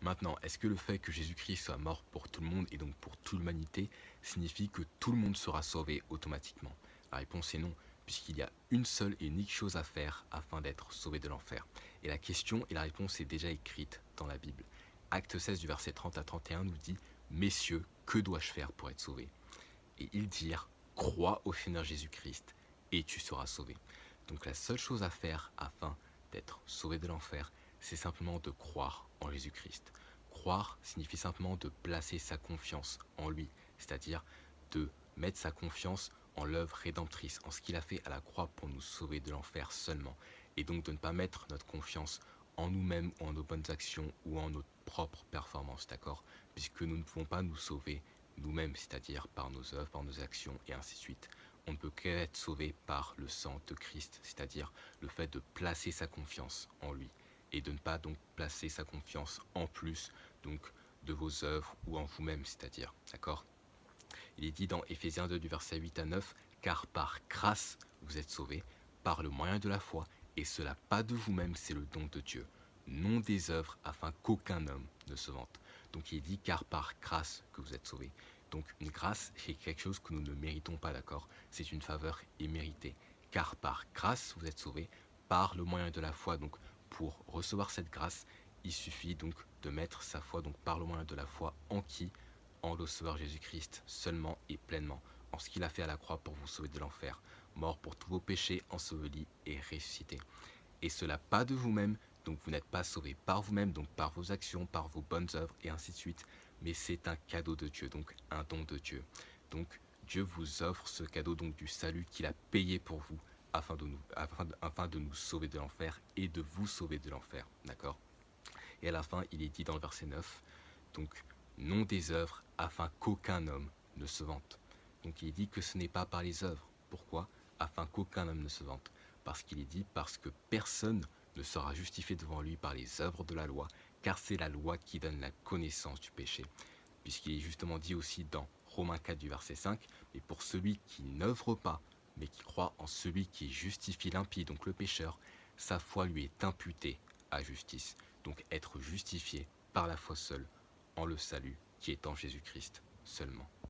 Maintenant, est-ce que le fait que Jésus-Christ soit mort pour tout le monde et donc pour toute l'humanité signifie que tout le monde sera sauvé automatiquement? La réponse est non, puisqu'il y a une seule et unique chose à faire afin d'être sauvé de l'enfer. Et la question et la réponse est déjà écrite dans la Bible. Acte 16 du verset 30 à 31 nous dit: Messieurs, que dois-je faire pour être sauvé? Et ils dirent: Crois au Seigneur Jésus-Christ et tu seras sauvé. Donc la seule chose à faire afin d'être sauvé de l'enfer, c'est simplement de croire en Jésus-Christ. Croire signifie simplement de placer sa confiance en lui, c'est-à-dire de mettre sa confiance en l'œuvre rédemptrice, en ce qu'il a fait à la croix pour nous sauver de l'enfer seulement, et donc de ne pas mettre notre confiance en nous-mêmes ou en nos bonnes actions ou en notre propre performance, d'accord? Puisque nous ne pouvons pas nous sauver nous-mêmes, c'est-à-dire par nos œuvres, par nos actions et ainsi de suite. On ne peut qu'être sauvé par le sang de Christ, c'est-à-dire le fait de placer sa confiance en lui et de ne pas donc placer sa confiance en plus donc de vos œuvres ou en vous-même, c'est-à-dire, d'accord? Il est dit dans Éphésiens 2 du verset 8 à 9, car par grâce vous êtes sauvés, par le moyen de la foi, et cela pas de vous-même, c'est le don de Dieu, non des œuvres, afin qu'aucun homme ne se vante. Donc il est dit car par grâce que vous êtes sauvés. Donc une grâce, c'est quelque chose que nous ne méritons pas, d'accord? C'est une faveur imméritée. Car par grâce vous êtes sauvés, par le moyen de la foi. Donc pour recevoir cette grâce, il suffit donc de mettre sa foi, donc par le moyen de la foi, en qui? En le Sauveur Jésus-Christ seulement et pleinement, en ce qu'il a fait à la croix pour vous sauver de l'enfer, mort pour tous vos péchés, enseveli et ressuscité. Et cela pas de vous-même, donc vous n'êtes pas sauvé par vous-même, donc par vos actions, par vos bonnes œuvres et ainsi de suite, mais c'est un cadeau de Dieu, donc un don de Dieu. Donc Dieu vous offre ce cadeau donc du salut qu'il a payé pour vous afin de nous sauver de l'enfer et de vous sauver de l'enfer, d'accord? Et à la fin, il est dit dans le verset 9, donc non des œuvres, afin qu'aucun homme ne se vante. Donc il est dit que ce n'est pas par les œuvres. Pourquoi? Afin qu'aucun homme ne se vante. Parce qu'il est dit, parce que personne ne sera justifié devant lui par les œuvres de la loi, car c'est la loi qui donne la connaissance du péché. Puisqu'il est justement dit aussi dans Romains 4 du verset 5, mais pour celui qui n'œuvre pas, mais qui croit en celui qui justifie l'impie, donc le pécheur, sa foi lui est imputée à justice. Donc être justifié par la foi seule, en le salut qui est en Jésus-Christ seulement.